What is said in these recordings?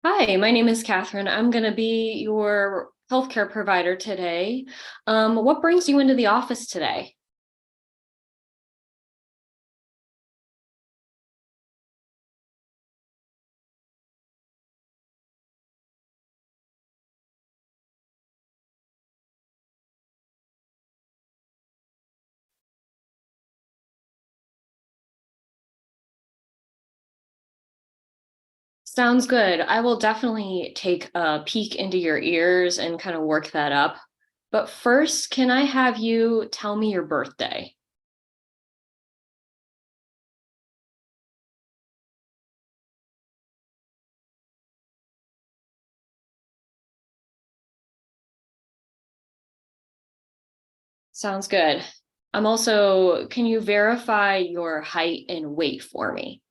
Hi, my name is Catherine. I'm going to be your healthcare provider today. What brings you into the office today? Sounds good. I will definitely take a peek into your ears and kind of work that up. But first, can I have you tell me your birthday? Sounds good. Can you verify your height and weight for me?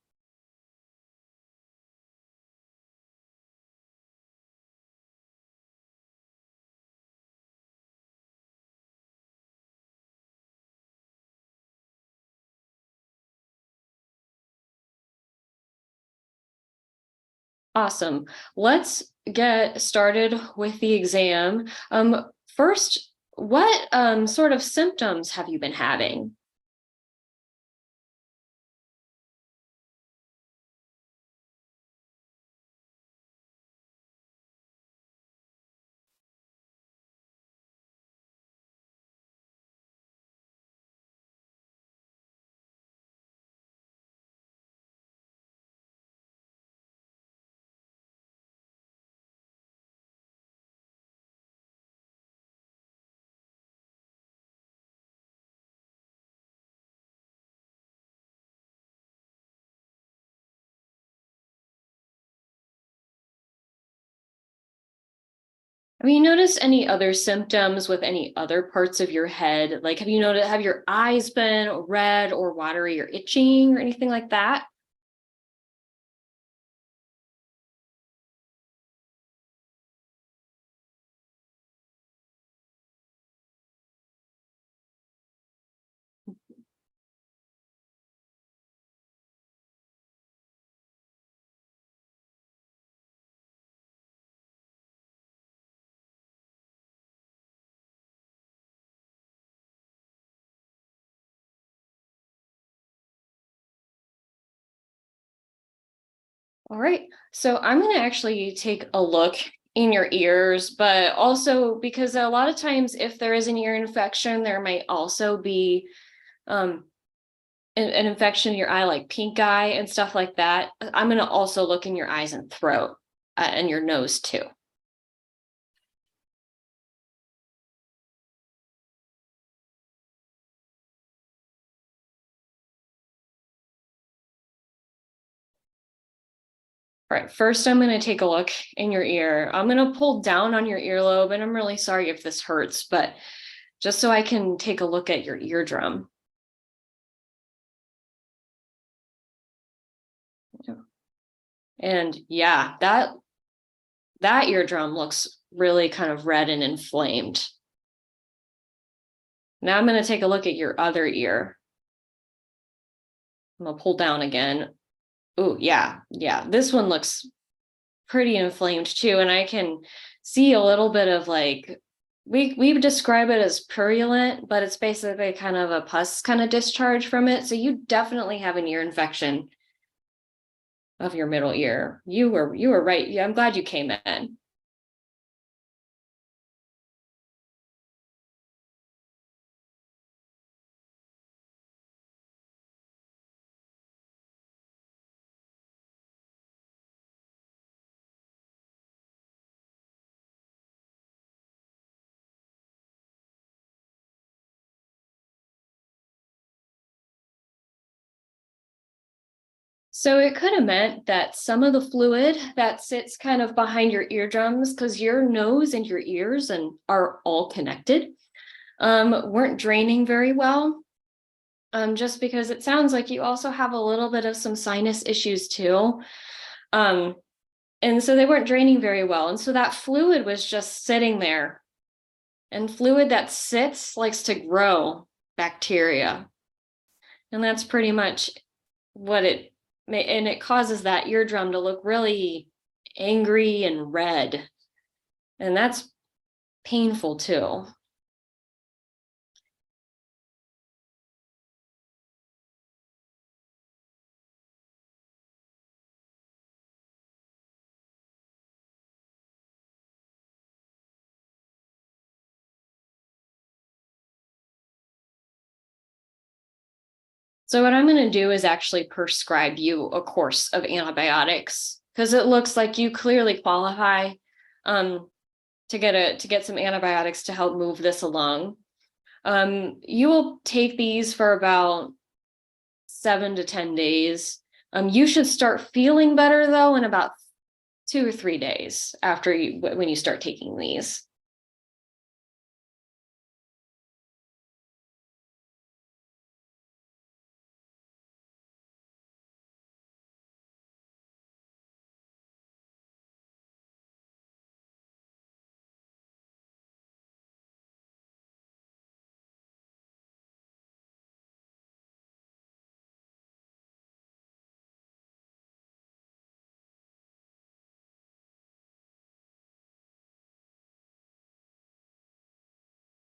Awesome. Let's get started with the exam. First, what sort of symptoms have you been having? Have you noticed any other symptoms with any other parts of your head? Like, have your eyes been red or watery or itching or anything like that? All right. So I'm going to actually take a look in your ears, but also because a lot of times if there is an ear infection, there might also be um, an infection in your eye, like pink eye and stuff like that. I'm going to also look in your eyes and throat and your nose too. All right, first I'm going to take a look in your ear. I'm going to pull down on your earlobe, and I'm really sorry if this hurts, but just so I can take a look at your eardrum. And yeah, that eardrum looks really kind of red and inflamed. Now I'm going to take a look at your other ear. I'm going to pull down again. Oh, yeah, yeah. This one looks pretty inflamed too, and I can see a little bit of like we would describe it as purulent, but it's basically kind of a pus kind of discharge from it. So you definitely have an ear infection of your middle ear. You were right. Yeah, I'm glad you came in. So it could have meant that some of the fluid that sits kind of behind your eardrums, because your nose and your ears and are all connected, weren't draining very well. Just because it sounds like you also have a little bit of some sinus issues too. Um, and so they weren't draining very well. And so that fluid was just sitting there. And fluid that sits likes to grow bacteria. And that's pretty much what it may, and it causes that eardrum to look really angry and red. And that's painful too. So what I'm going to do is actually prescribe you a course of antibiotics because it looks like you clearly qualify to get some antibiotics to help move this along. You will take these for about 7 to 10 days. You should start feeling better though in about 2 or 3 days after when you start taking these.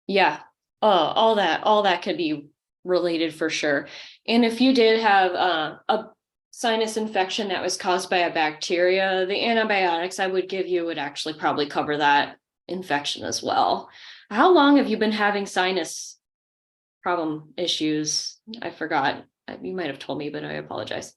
Yeah. All that could be related for sure. And if you did have a sinus infection that was caused by a bacteria, the antibiotics I would give you would actually probably cover that infection as well. How long have you been having sinus problem issues? I forgot. You might have told me, but I apologize.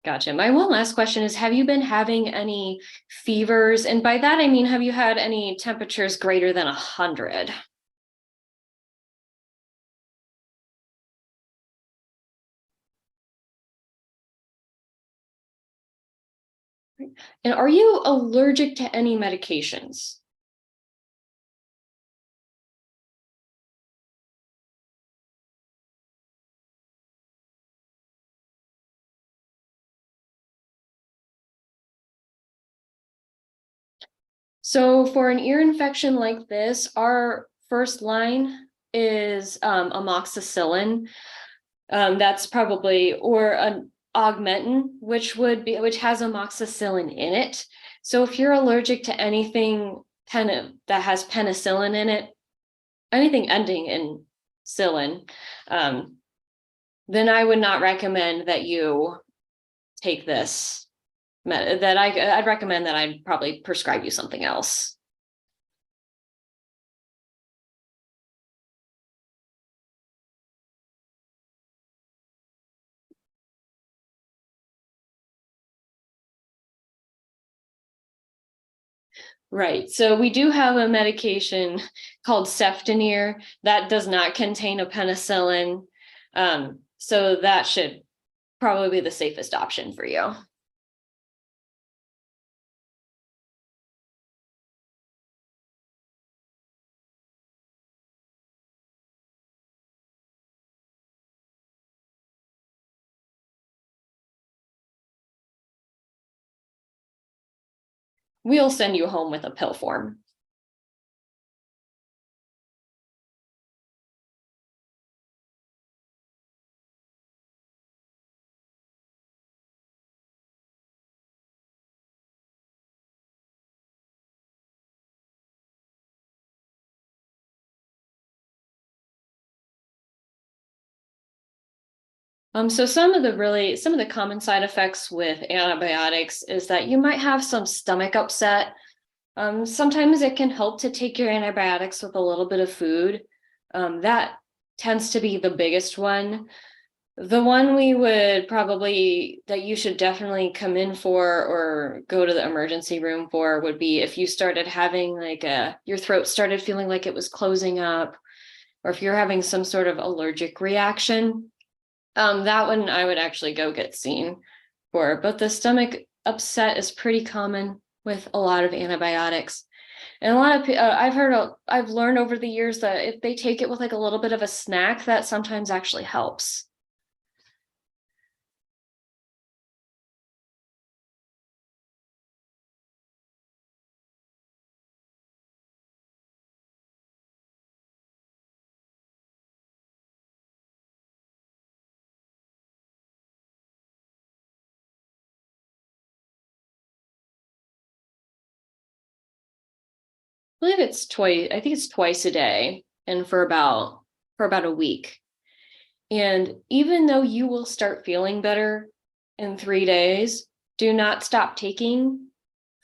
Gotcha. My one last question is, have you been having any fevers? And by that, I mean, have you had any temperatures greater than 100? And are you allergic to any medications? So for an ear infection like this, our first line is amoxicillin. That's probably, or an augmentin, which has amoxicillin in it. So if you're allergic to anything that has penicillin in it, anything ending in cillin, then I would not recommend that you take this. I'd recommend that I'd probably prescribe you something else. Right. So we do have a medication called Ceftonir that does not contain a penicillin. So that should probably be the safest option for you. We'll send you home with a pill form. So some of the common side effects with antibiotics is that you might have some stomach upset. Sometimes it can help to take your antibiotics with a little bit of food. That tends to be the biggest one. The one that you should definitely come in for or go to the emergency room for would be if you started having your throat started feeling like it was closing up, or if you're having some sort of allergic reaction. That one I would actually go get seen for, but the stomach upset is pretty common with a lot of antibiotics. And a lot of I've learned over the years that if they take it with like a little bit of a snack, that sometimes actually helps. I believe it's twice. I think it's twice a day, and for about a week. And even though you will start feeling better in 3 days, do not stop taking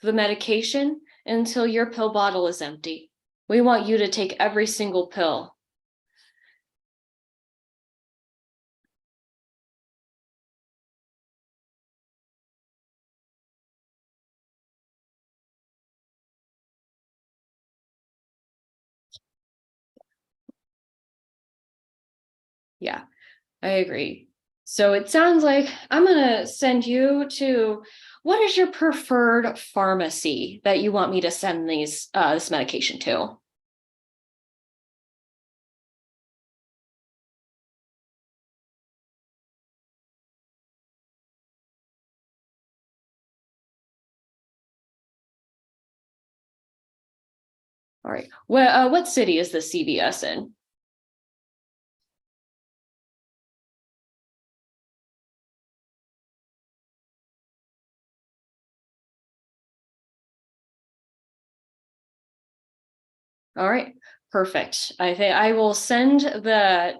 the medication until your pill bottle is empty. We want you to take every single pill. Yeah, I agree. So it sounds like I'm going to send you to what is your preferred pharmacy that you want me to send this medication to? All right. Well, what city is the CVS in? All right, perfect. I think I will send that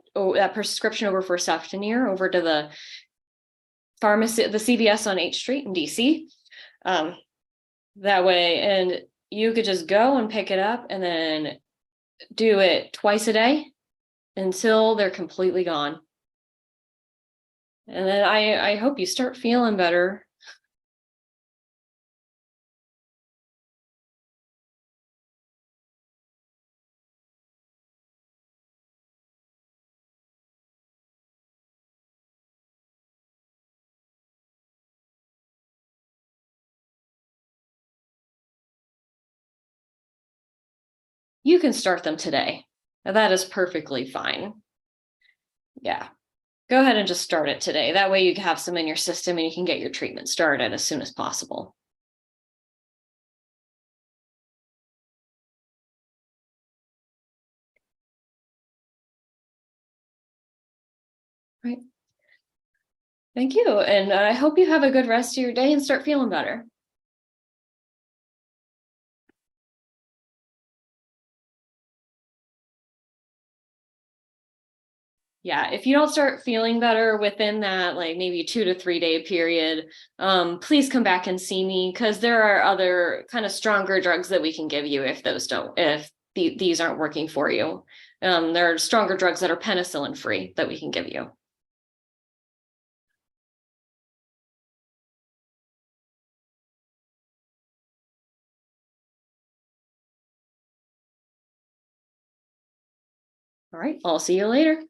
prescription over for Ceftonir over to the pharmacy, the CVS on H Street in DC. Um, that way, and you could just go and pick it up and then do it twice a day until they're completely gone. And then I hope you start feeling better. You can start them today. That is perfectly fine. Yeah. Go ahead and just start it today. That way you have some in your system and you can get your treatment started as soon as possible. Right. Thank you. And I hope you have a good rest of your day and start feeling better. Yeah, if you don't start feeling better within that like maybe 2 to 3 day period, please come back and see me because there are other kind of stronger drugs that we can give you if these aren't working for you. There are stronger drugs that are penicillin free that we can give you. All right, I'll see you later.